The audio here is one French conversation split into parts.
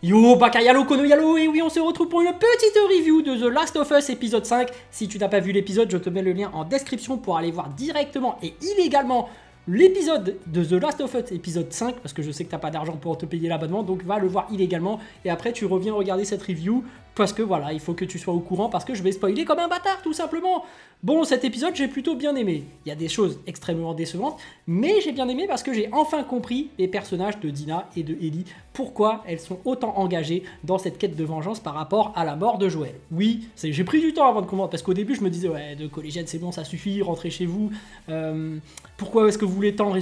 Yo, Bakayalo, Kono Yalo, et oui, on se retrouve pour une petite review de The Last of Us épisode 5. Si tu n'as pas vu l'épisode, je te mets le lien en description pour aller voir directement et illégalement l'épisode de The Last of Us épisode 5, parce que je sais que tu n'as pas d'argent pour te payer l'abonnement, donc va le voir illégalement, et après tu reviens regarder cette review, parce que voilà, il faut que tu sois au courant, parce que je vais spoiler comme un bâtard, tout simplement. Bon, cet épisode, j'ai plutôt bien aimé. Il y a des choses extrêmement décevantes, mais j'ai bien aimé parce que j'ai enfin compris les personnages de Dina et de Ellie, pourquoi elles sont autant engagées dans cette quête de vengeance par rapport à la mort de Joël. Oui, j'ai pris du temps avant de comprendre, parce qu'au début, je me disais, ouais, de collégienne, c'est bon, ça suffit, rentrez chez vous. Pourquoi est-ce que vous voulez tant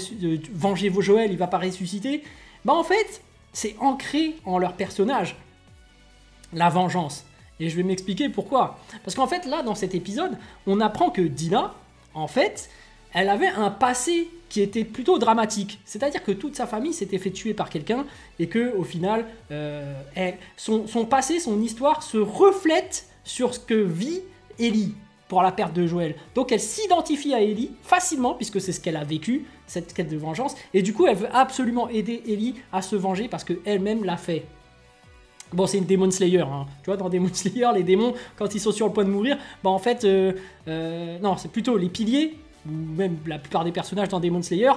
venger vos Joël, il va pas ressusciter? Bah en fait, c'est ancré en leur personnage, la vengeance. Et je vais m'expliquer pourquoi. Parce qu'en fait, là, dans cet épisode, on apprend que Dina, en fait, elle avait un passé qui était plutôt dramatique. C'est-à-dire que toute sa famille s'était fait tuer par quelqu'un et que, au final, son passé, son histoire se reflète sur ce que vit Ellie pour la perte de Joël. Donc elle s'identifie à Ellie facilement, puisque c'est ce qu'elle a vécu, cette quête de vengeance. Et du coup, elle veut absolument aider Ellie à se venger parce qu'elle-même l'a fait. Bon, c'est une Demon Slayer, hein. Tu vois, dans Demon Slayer, les démons, quand ils sont sur le point de mourir, bah en fait, non, c'est plutôt les piliers, ou même la plupart des personnages dans Demon Slayer,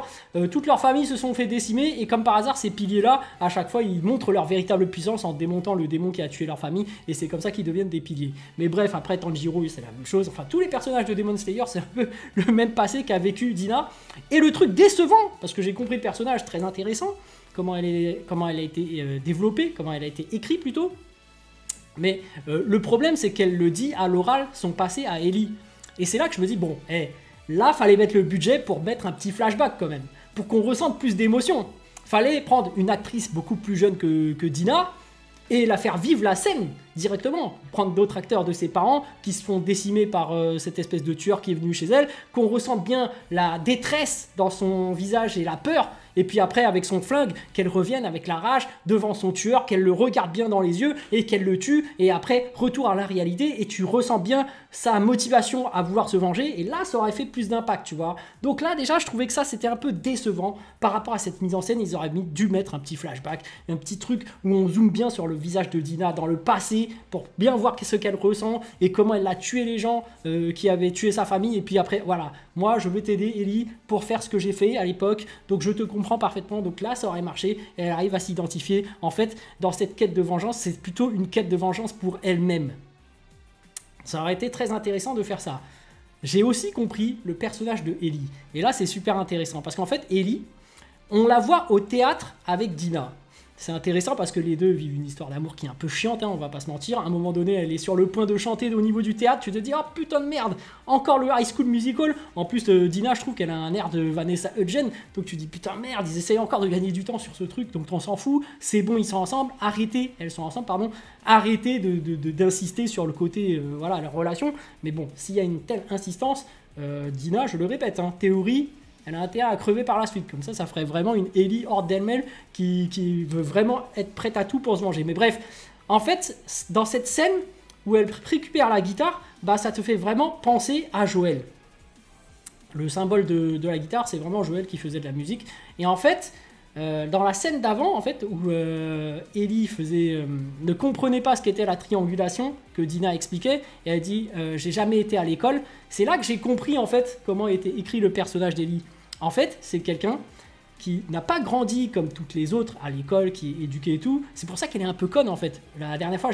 toute leur famille se sont fait décimer, et comme par hasard, ces piliers-là, à chaque fois, ils montrent leur véritable puissance en démontant le démon qui a tué leur famille, et c'est comme ça qu'ils deviennent des piliers. Mais bref, après, Tanjiro, c'est la même chose, enfin, tous les personnages de Demon Slayer, c'est un peu le même passé qu'a vécu Dina, et le truc décevant, parce que j'ai compris le personnage très intéressant, comment elle a été développée, comment elle a été écrite plutôt. Mais le problème, c'est qu'elle le dit à l'oral, son passé à Ellie. Et c'est là que je me dis, bon, là, fallait mettre le budget pour mettre un petit flashback quand même, pour qu'on ressente plus d'émotion. Fallait prendre une actrice beaucoup plus jeune que Dina et la faire vivre la scène directement. Prendre d'autres acteurs de ses parents qui se font décimer par cette espèce de tueur qui est venu chez elle, qu'on ressente bien la détresse dans son visage et la peur, et puis après avec son flingue, qu'elle revienne avec la rage devant son tueur, qu'elle le regarde bien dans les yeux et qu'elle le tue, et après retour à la réalité et tu ressens bien sa motivation à vouloir se venger, et là ça aurait fait plus d'impact, tu vois. Donc là déjà je trouvais que ça c'était un peu décevant par rapport à cette mise en scène. Ils auraient dû mettre un petit flashback, un petit truc où on zoome bien sur le visage de Dina dans le passé pour bien voir ce qu'elle ressent et comment elle a tué les gens qui avaient tué sa famille, et puis après voilà, moi je veux t'aider Ellie pour faire ce que j'ai fait à l'époque, donc je te comprends parfaitement. Donc là ça aurait marché, et elle arrive à s'identifier. En fait, dans cette quête de vengeance, c'est plutôt une quête de vengeance pour elle-même. Ça aurait été très intéressant de faire ça. J'ai aussi compris le personnage de Ellie, et là c'est super intéressant parce qu'en fait Ellie, on la voit au théâtre avec Dina. C'est intéressant parce que les deux vivent une histoire d'amour qui est un peu chiante, hein, on va pas se mentir. À un moment donné, elle est sur le point de chanter au niveau du théâtre, tu te dis, oh putain de merde, encore le High School Musical. En plus, Dina, je trouve qu'elle a un air de Vanessa Hudgens, donc tu dis, putain merde, ils essayent encore de gagner du temps sur ce truc, donc on s'en fout, c'est bon, ils sont ensemble, arrêtez, elles sont ensemble, pardon, arrêtez d'insister sur le côté, voilà, leur relation. Mais bon, s'il y a une telle insistance, Dina, je le répète, hein, théorie, elle a intérêt à crever par la suite. Comme ça ferait vraiment une Ellie hors d'elle-même qui veut vraiment être prête à tout pour se venger. Mais bref, en fait, dans cette scène où elle récupère la guitare, bah ça te fait vraiment penser à Joël. Le symbole de la guitare, c'est vraiment Joël qui faisait de la musique. Et en fait, dans la scène d'avant, en fait, où Ellie ne comprenait pas ce qu'était la triangulation, que Dina expliquait, et elle dit j'ai jamais été à l'école. C'est là que j'ai compris en fait comment était écrit le personnage d'Ellie. En fait, c'est quelqu'un qui n'a pas grandi comme toutes les autres à l'école, qui est éduqué et tout. C'est pour ça qu'elle est un peu conne en fait. La dernière fois,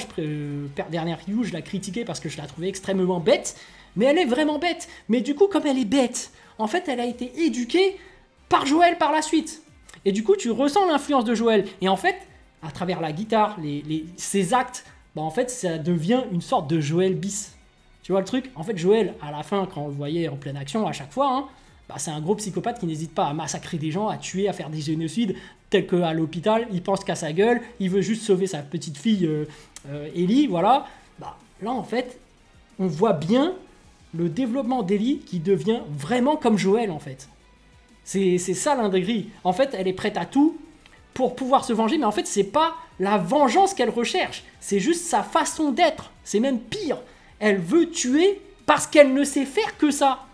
dernière review, je la critiquais parce que je la trouvais extrêmement bête, mais elle est vraiment bête. Mais du coup, comme elle est bête, en fait, elle a été éduquée par Joël par la suite. Et du coup, tu ressens l'influence de Joël. Et en fait, à travers la guitare, ses actes, bah en fait, ça devient une sorte de Joël bis. Tu vois le truc? En fait, Joël, à la fin, quand on le voyait en pleine action, à chaque fois, hein, bah c'est un gros psychopathe qui n'hésite pas à massacrer des gens, à tuer, à faire des génocides, tel qu'à l'hôpital, il pense qu'à sa gueule, il veut juste sauver sa petite fille Ellie, voilà. Bah, là, en fait, on voit bien le développement d'Ellie qui devient vraiment comme Joël, en fait. C'est ça l'indégrie. En fait, elle est prête à tout pour pouvoir se venger, mais en fait, c'est pas la vengeance qu'elle recherche, c'est juste sa façon d'être. C'est même pire. Elle veut tuer parce qu'elle ne sait faire que ça.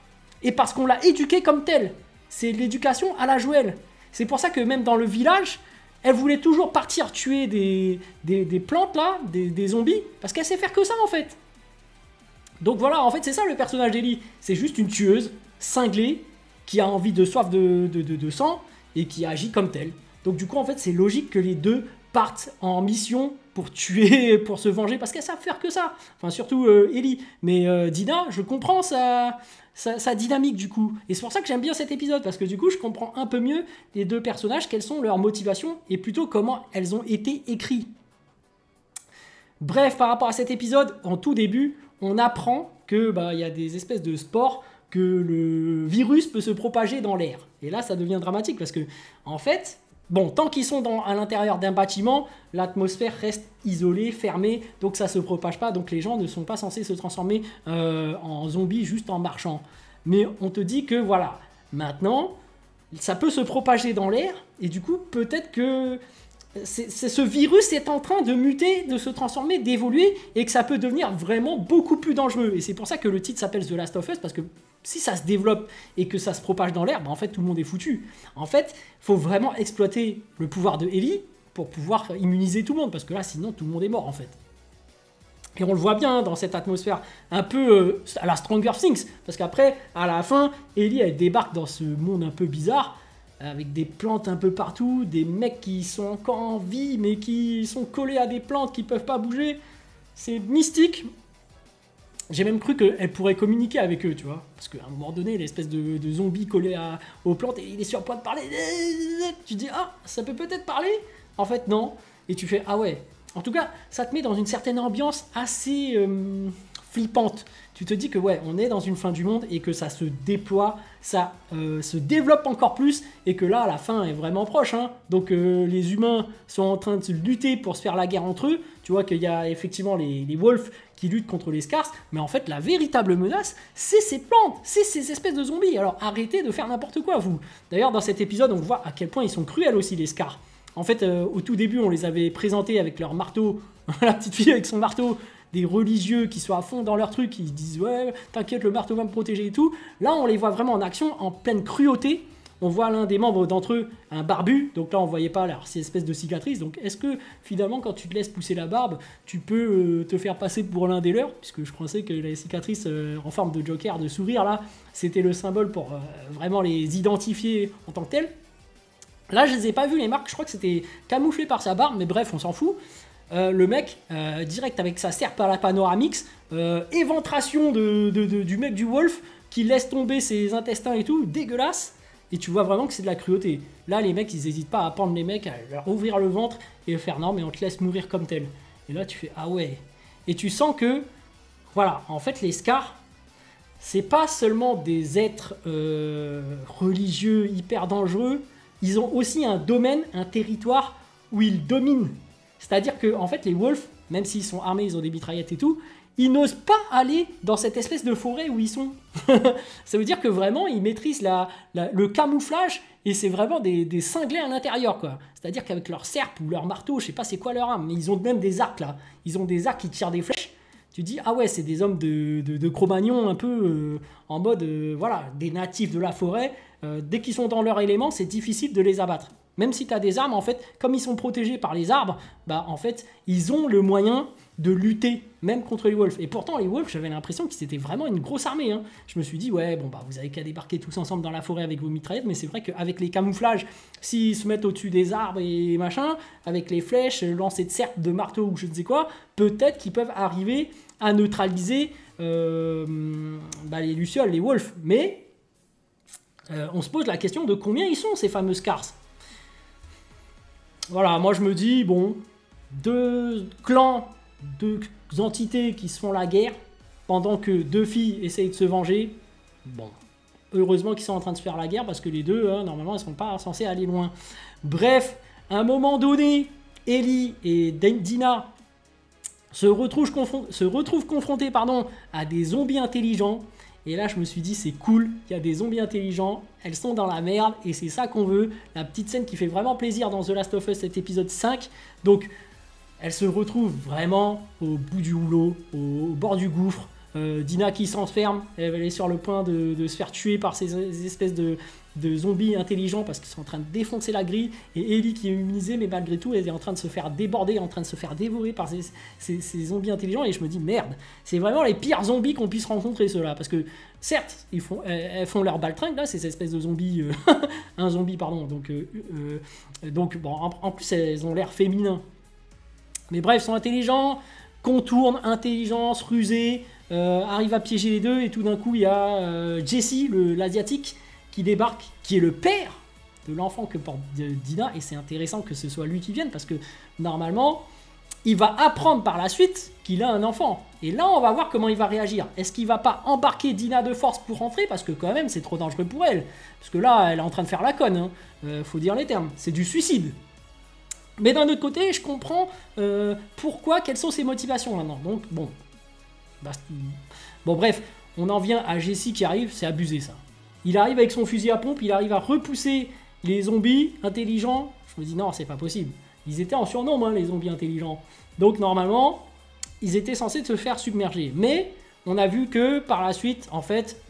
Et parce qu'on l'a éduquée comme telle. C'est l'éducation à la Joël. C'est pour ça que même dans le village, Elle voulait toujours partir tuer des plantes là, des zombies, parce qu'elle sait faire que ça en fait. Donc voilà, en fait c'est ça le personnage d'Ellie. C'est juste une tueuse, cinglée, qui a envie de soif de sang, et qui agit comme telle. Donc du coup en fait c'est logique que les deux partent en mission pour tuer, pour se venger, parce qu'elles savent faire que ça. Enfin surtout Ellie. Mais Dina, je comprends sa dynamique du coup. Et c'est pour ça que j'aime bien cet épisode, parce que du coup je comprends un peu mieux les deux personnages, quelles sont leurs motivations, et plutôt comment elles ont été écrites. Bref, par rapport à cet épisode, en tout début, on apprend que y a des espèces de sports, que le virus peut se propager dans l'air. Et là, ça devient dramatique, parce que, en fait, bon, tant qu'ils sont à l'intérieur d'un bâtiment, l'atmosphère reste isolée, fermée, donc ça ne se propage pas, donc les gens ne sont pas censés se transformer en zombies juste en marchant. Mais on te dit que, voilà, maintenant, ça peut se propager dans l'air, et du coup, peut-être que ce virus est en train de muter, de se transformer, d'évoluer, et que ça peut devenir vraiment beaucoup plus dangereux. Et c'est pour ça que le titre s'appelle The Last of Us, parce que si ça se développe et que ça se propage dans l'air, en fait tout le monde est foutu. En fait, il faut vraiment exploiter le pouvoir de Ellie pour pouvoir immuniser tout le monde, parce que là sinon tout le monde est mort en fait. Et on le voit bien dans cette atmosphère un peu à la Stranger Things, parce qu'après, à la fin, Ellie elle débarque dans ce monde un peu bizarre, avec des plantes un peu partout, des mecs qui sont encore en vie, mais qui sont collés à des plantes qui peuvent pas bouger. C'est mystique. J'ai même cru qu'elle pourrait communiquer avec eux, tu vois. Parce qu'à un moment donné, l'espèce de zombie collé aux plantes, et il est sur le point de parler. Tu dis, ah, ça peut peut-être parler. En fait, non. Et tu fais, ah ouais. En tout cas, ça te met dans une certaine ambiance assez flippante. Tu te dis que ouais, on est dans une fin du monde et que ça se déploie, ça se développe encore plus, et que là, la fin est vraiment proche. Hein. Donc les humains sont en train de se lutter pour se faire la guerre entre eux. Tu vois qu'il y a effectivement les wolves qui luttent contre les scars, mais en fait, la véritable menace, c'est ces plantes, c'est ces espèces de zombies. Alors arrêtez de faire n'importe quoi, vous. D'ailleurs, dans cet épisode, on voit à quel point ils sont cruels aussi, les scars. En fait, au tout début, on les avait présentés avec leur marteau, la petite fille avec son marteau, des religieux qui sont à fond dans leur truc, qui disent ouais, t'inquiète, le marteau va me protéger et tout. Là, on les voit vraiment en action, en pleine cruauté. On voit l'un des membres d'entre eux, un barbu, donc là on voyait pas ces espèces de cicatrices. Donc est-ce que finalement quand tu te laisses pousser la barbe, tu peux te faire passer pour l'un des leurs, puisque je pensais que les cicatrices en forme de Joker, de sourire là, c'était le symbole pour vraiment les identifier en tant que tels. Là je les ai pas vus les marques, je crois que c'était camouflé par sa barbe, mais bref on s'en fout. Le mec, direct avec sa serpe à la panoramix, éventration du mec du Wolf, qui laisse tomber ses intestins et tout, dégueulasse. Et tu vois vraiment que c'est de la cruauté. Là, les mecs, ils n'hésitent pas à prendre les mecs, à leur ouvrir le ventre et faire non, mais on te laisse mourir comme tel. Et là, tu fais ah ouais. Et tu sens que, voilà, en fait, les scars, c'est pas seulement des êtres religieux hyper dangereux, ils ont aussi un domaine, un territoire où ils dominent. C'est-à-dire que, en fait, les wolves, même s'ils sont armés, ils ont des mitraillettes et tout, ils n'osent pas aller dans cette espèce de forêt où ils sont. Ça veut dire que vraiment, ils maîtrisent le camouflage, et c'est vraiment des cinglés à l'intérieur, quoi. C'est-à-dire qu'avec leur serpe ou leur marteau, je sais pas c'est quoi leur arme, mais ils ont même des arcs, là. Ils ont des arcs qui tirent des flèches. Tu dis, ah ouais, c'est des hommes de Cro-Magnon, un peu en mode, voilà, des natifs de la forêt. Dès qu'ils sont dans leur élément, c'est difficile de les abattre. Même si tu as des armes, en fait, comme ils sont protégés par les arbres, bah en fait, ils ont le moyen de lutter, même contre les wolves. Et pourtant, les wolves, j'avais l'impression que c'était vraiment une grosse armée. Hein. Je me suis dit, ouais, bon, bah vous avez qu'à débarquer tous ensemble dans la forêt avec vos mitraillettes, mais c'est vrai qu'avec les camouflages, s'ils se mettent au-dessus des arbres et machin, avec les flèches, lancer de serpes, de marteaux ou je ne sais quoi, peut-être qu'ils peuvent arriver à neutraliser les lucioles, les wolves. Mais on se pose la question de combien ils sont, ces fameux scars. Voilà, moi je me dis, bon, deux clans, deux entités qui se font la guerre, pendant que deux filles essayent de se venger. Bon, heureusement qu'ils sont en train de se faire la guerre, parce que les deux, hein, normalement, ils ne sont pas censés aller loin. Bref, à un moment donné, Ellie et Dina se retrouvent confrontés à des zombies intelligents. Et là, je me suis dit, c'est cool, il y a des zombies intelligents, elles sont dans la merde, et c'est ça qu'on veut. La petite scène qui fait vraiment plaisir dans The Last of Us, cet épisode 5. Donc, elles se retrouvent vraiment au bout du rouleau, au bord du gouffre. Dina qui s'enferme, elle est sur le point de se faire tuer par ces espèces de zombies intelligents parce qu'ils sont en train de défoncer la grille, et Ellie qui est immunisée, mais malgré tout elle est en train de se faire déborder, en train de se faire dévorer par ces zombies intelligents, et je me dis merde, c'est vraiment les pires zombies qu'on puisse rencontrer ceux-là, parce que certes elles font leur baltringue là, ces espèces de zombies, un zombie pardon, donc bon, en plus elles ont l'air féminins, mais bref, sont intelligents, contournent, intelligence, rusée, arrivent à piéger les deux, et tout d'un coup il y a Jesse, l'asiatique, qui débarque, qui est le père de l'enfant que porte Dina, et c'est intéressant que ce soit lui qui vienne, parce que normalement, il va apprendre par la suite qu'il a un enfant. Et là, on va voir comment il va réagir. Est-ce qu'il va pas embarquer Dina de force pour rentrer, parce que quand même, c'est trop dangereux pour elle. Parce que là, elle est en train de faire la conne, hein. Faut dire les termes, c'est du suicide. Mais d'un autre côté, je comprends pourquoi, quelles sont ses motivations maintenant. Donc, bon. Bon, bref, on en vient à Jesse qui arrive, c'est abusé ça. Il arrive avec son fusil à pompe, il arrive à repousser les zombies intelligents. Je me dis non, c'est pas possible. Ils étaient en surnombre, hein, les zombies intelligents. Donc normalement, ils étaient censés se faire submerger. Mais on a vu que par la suite, en fait,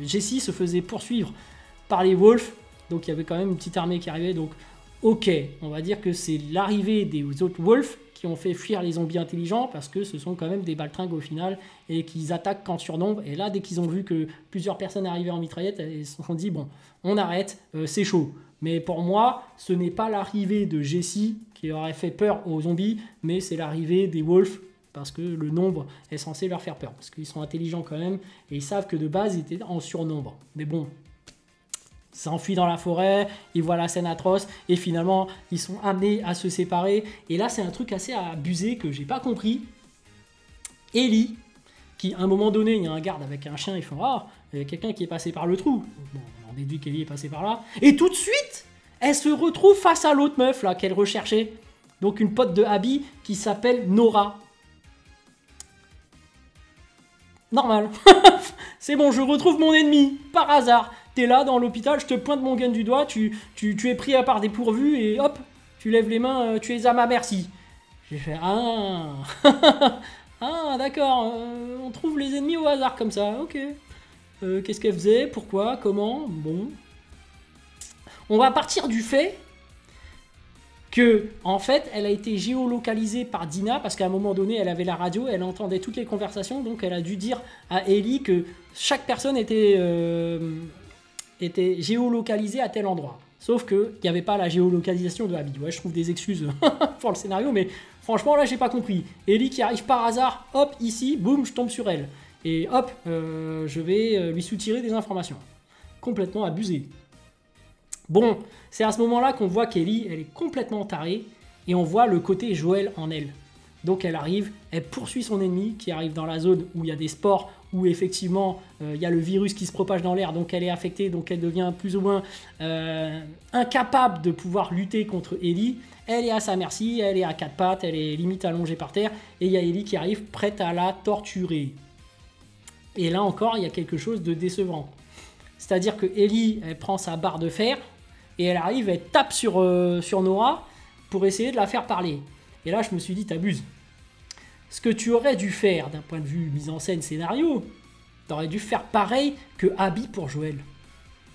Jesse se faisait poursuivre par les Wolves. Donc il y avait quand même une petite armée qui arrivait. Donc ok, on va dire que c'est l'arrivée des autres Wolves qui ont fait fuir les zombies intelligents, parce que ce sont quand même des baltringues au final, et qu'ils attaquent qu'en surnombre. Et là, dès qu'ils ont vu que plusieurs personnes arrivaient en mitraillette, ils se sont dit, bon, on arrête, c'est chaud. Mais pour moi, ce n'est pas l'arrivée de Jesse qui aurait fait peur aux zombies, mais c'est l'arrivée des Wolves, parce que le nombre est censé leur faire peur, parce qu'ils sont intelligents quand même, et ils savent que de base, ils étaient en surnombre. Mais bon, s'enfuient dans la forêt, ils voient la scène atroce, et finalement, ils sont amenés à se séparer. Et là, c'est un truc assez abusé que j'ai pas compris. Ellie, qui à un moment donné, il y a un garde avec un chien, ils font « Ah, il y a quelqu'un qui est passé par le trou. » Bon, on déduit qu'Ellie est passée par là. Et tout de suite, elle se retrouve face à l'autre meuf, là, qu'elle recherchait. Donc une pote de Abby qui s'appelle Nora. Normal. C'est bon, je retrouve mon ennemi, par hasard. T'es là dans l'hôpital, je te pointe mon gun du doigt, tu es pris à part dépourvu et hop, tu lèves les mains, tu es à ma merci. J'ai fait ah ah d'accord, on trouve les ennemis au hasard comme ça, ok. Qu'est-ce qu'elle faisait, pourquoi, comment, bon. On va partir du fait que en fait elle a été géolocalisée par Dina, parce qu'à un moment donné elle avait la radio, elle entendait toutes les conversations, donc elle a dû dire à Ellie que chaque personne était géolocalisée à tel endroit. Sauf qu'il n'y avait pas la géolocalisation de Abby. Ouais, je trouve des excuses pour le scénario, mais franchement là j'ai pas compris. Ellie qui arrive par hasard, hop, ici, boum, je tombe sur elle. Et hop, je vais lui soutirer des informations. Complètement abusé. Bon, c'est à ce moment-là qu'on voit qu'Ellie, elle est complètement tarée, et on voit le côté Joël en elle. Donc elle arrive, elle poursuit son ennemi qui arrive dans la zone où il y a des spores, où effectivement il y a le virus qui se propage dans l'air, donc elle est affectée, donc elle devient plus ou moins incapable de pouvoir lutter contre Ellie. Elle est à sa merci, elle est à quatre pattes, elle est limite allongée par terre, et il y a Ellie qui arrive prête à la torturer. Et là encore, il y a quelque chose de décevant. C'est-à-dire que Ellie, elle prend sa barre de fer, et elle arrive, elle tape sur Nora pour essayer de la faire parler. Et là, je me suis dit, t'abuses. Ce que tu aurais dû faire d'un point de vue mise en scène, scénario, t'aurais dû faire pareil que Abby pour Joël.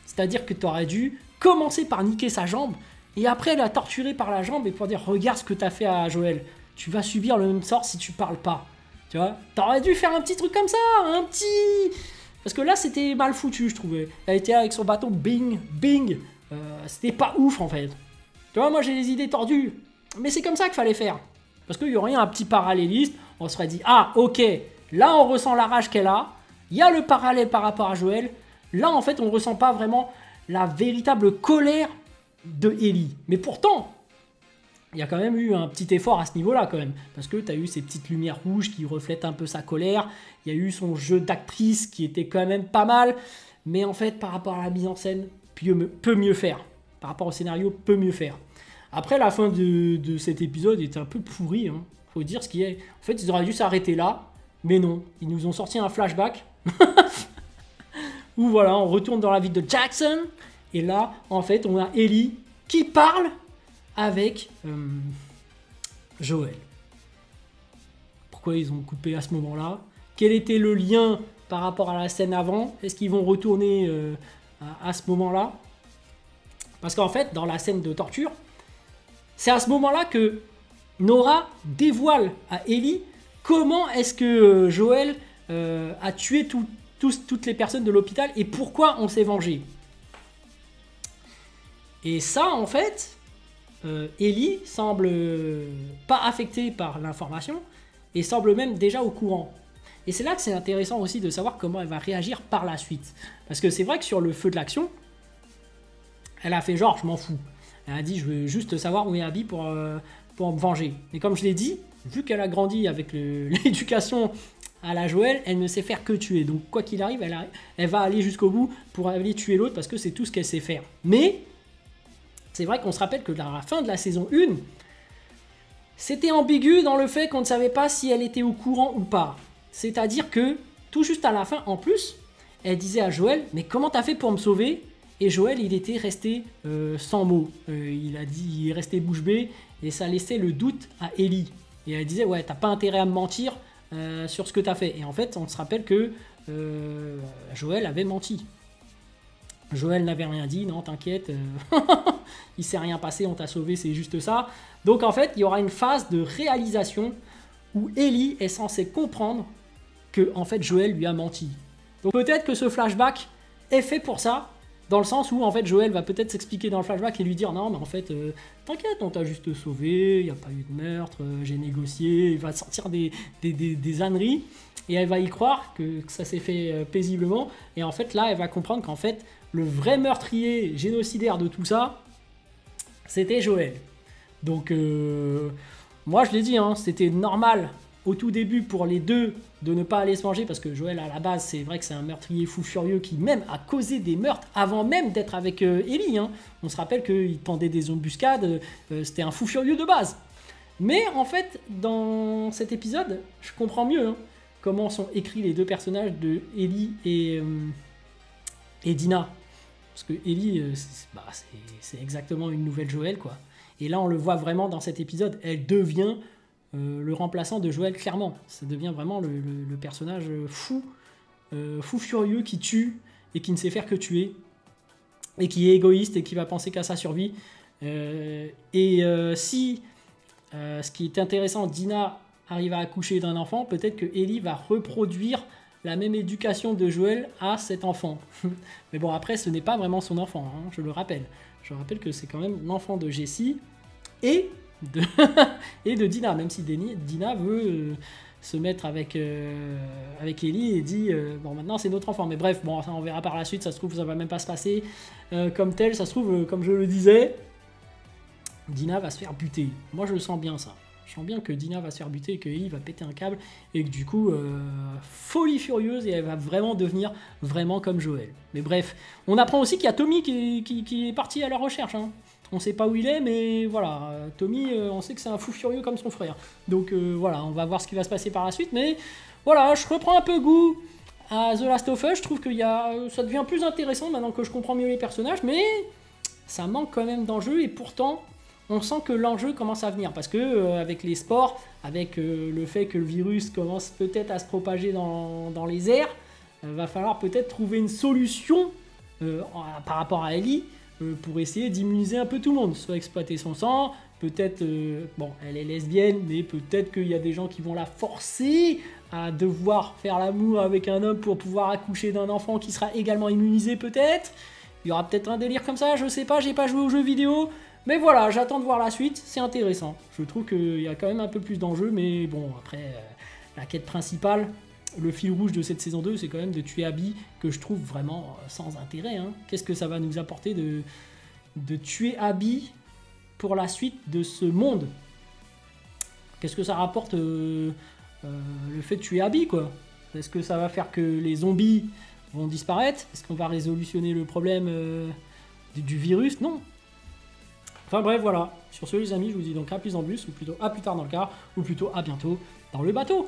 C'est-à-dire que t'aurais dû commencer par niquer sa jambe, et après la torturer par la jambe, et pour dire, regarde ce que t'as fait à Joël. Tu vas subir le même sort si tu parles pas. Tu vois, t'aurais dû faire un petit truc comme ça, un petit... Parce que là, c'était mal foutu, je trouvais. Elle était avec son bâton, bing, bing. C'était pas ouf, en fait. Tu vois, moi, j'ai des idées tordues. Mais c'est comme ça qu'il fallait faire. Parce qu'il y aurait un petit paralléliste. On se serait dit, ah, ok, là, on ressent la rage qu'elle a. Il y a le parallèle par rapport à Joël. Là, en fait, on ne ressent pas vraiment la véritable colère de Ellie. Mais pourtant, il y a quand même eu un petit effort à ce niveau-là, quand même. Parce que tu as eu ces petites lumières rouges qui reflètent un peu sa colère. Il y a eu son jeu d'actrice qui était quand même pas mal. Mais en fait, par rapport à la mise en scène, peut mieux faire. Par rapport au scénario, peut mieux faire. Après, la fin de cet épisode était un peu pourri. Hein. Faut dire ce qui est. En fait, ils auraient dû s'arrêter là. Mais non, ils nous ont sorti un flashback. Où voilà, on retourne dans la ville de Jackson. Et là, en fait, on a Ellie qui parle avec Joël. Pourquoi ils ont coupé à ce moment-là? Quel était le lien par rapport à la scène avant? Est-ce qu'ils vont retourner à ce moment-là. Parce qu'en fait, dans la scène de torture, c'est à ce moment-là que Nora dévoile à Ellie comment est-ce que Joel a tué toutes les personnes de l'hôpital et pourquoi on s'est vengé. Et ça, en fait, Ellie semble pas affectée par l'information et semble même déjà au courant. Et c'est là que c'est intéressant aussi de savoir comment elle va réagir par la suite. Parce que c'est vrai que sur le feu de l'action, elle a fait genre, je m'en fous. Elle a dit, je veux juste savoir où est Abby pour me venger. Et comme je l'ai dit, vu qu'elle a grandi avec l'éducation à la Joël, elle ne sait faire que tuer. Donc quoi qu'il arrive, elle va aller jusqu'au bout pour aller tuer l'autre parce que c'est tout ce qu'elle sait faire. Mais c'est vrai qu'on se rappelle que dans la fin de la saison 1, c'était ambigu dans le fait qu'on ne savait pas si elle était au courant ou pas. C'est-à-dire que, tout juste à la fin, en plus, elle disait à Joël, mais comment t'as fait pour me sauver? Et Joël, il était resté sans mots. Il a dit, il est resté bouche bée, et ça laissait le doute à Ellie. Et elle disait, ouais, t'as pas intérêt à me mentir sur ce que t'as fait. Et en fait, on se rappelle que Joël avait menti. Joël n'avait rien dit, non, t'inquiète, il s'est rien passé, on t'a sauvé, c'est juste ça. Donc en fait, il y aura une phase de réalisation où Ellie est censée comprendre que en fait Joël lui a menti. Donc peut-être que ce flashback est fait pour ça, dans le sens où en fait Joël va peut-être s'expliquer dans le flashback et lui dire non mais en fait t'inquiète, on t'a juste sauvé, il n'y a pas eu de meurtre, j'ai négocié, il va sortir des âneries et elle va y croire que ça s'est fait paisiblement et en fait là elle va comprendre qu'en fait le vrai meurtrier génocidaire de tout ça c'était Joël. Donc moi je l'ai dit, hein, c'était normal au tout début pour les deux de ne pas aller se manger parce que Joël à la base c'est vrai que c'est un meurtrier fou furieux qui même a causé des meurtres avant même d'être avec Ellie. Hein. On se rappelle qu'il tendait des embuscades, c'était un fou furieux de base. Mais en fait dans cet épisode je comprends mieux hein, comment sont écrits les deux personnages de Ellie et Dina. Parce que Ellie c'est exactement une nouvelle Joël quoi. Et là on le voit vraiment dans cet épisode, elle devient le remplaçant de Joël, clairement. Ça devient vraiment le personnage fou furieux qui tue et qui ne sait faire que tuer et qui est égoïste et qui va penser qu'à sa survie. Si ce qui est intéressant, Dina arrive à accoucher d'un enfant, peut-être que Ellie va reproduire la même éducation de Joël à cet enfant. Mais bon, après, ce n'est pas vraiment son enfant, hein, je le rappelle. Je rappelle que c'est quand même l'enfant de Jessie et de Dina, même si Dina veut se mettre avec Ellie et dit bon maintenant c'est notre enfant, mais bref, bon ça on verra par la suite, ça se trouve ça va même pas se passer comme tel, ça se trouve comme je le disais, Dina va se faire buter. Moi je le sens bien ça, je sens bien que Dina va se faire buter et que Ellie va péter un câble et que du coup folie furieuse et elle va vraiment devenir vraiment comme Joël. Mais bref, on apprend aussi qu'il y a Tommy qui est parti à la recherche, hein. On sait pas où il est, mais voilà, Tommy, on sait que c'est un fou furieux comme son frère. Donc voilà, on va voir ce qui va se passer par la suite. Mais voilà, je reprends un peu goût à The Last of Us. Je trouve que ça devient plus intéressant maintenant que je comprends mieux les personnages. Mais ça manque quand même d'enjeu. Et pourtant, on sent que l'enjeu commence à venir. Parce que avec les sports, avec le fait que le virus commence peut-être à se propager dans les airs, va falloir peut-être trouver une solution par rapport à Ellie. Pour essayer d'immuniser un peu tout le monde, soit exploiter son sang, peut-être, bon, elle est lesbienne, mais peut-être qu'il y a des gens qui vont la forcer à devoir faire l'amour avec un homme pour pouvoir accoucher d'un enfant qui sera également immunisé peut-être. Il y aura peut-être un délire comme ça, je sais pas, j'ai pas joué aux jeux vidéo, mais voilà, j'attends de voir la suite, c'est intéressant. Je trouve qu'il y a quand même un peu plus d'enjeux, mais bon, après, la quête principale, le fil rouge de cette saison 2, c'est quand même de tuer Abby, que je trouve vraiment sans intérêt. Hein. Qu'est-ce que ça va nous apporter de tuer Abby pour la suite de ce monde? Qu'est-ce que ça rapporte le fait de tuer Abby, quoi? Est-ce que ça va faire que les zombies vont disparaître? Est-ce qu'on va résolutionner le problème du virus? Non. Enfin bref, voilà. Sur ce, les amis, je vous dis donc à plus en bus, ou plutôt à plus tard dans le car, ou plutôt à bientôt dans le bateau.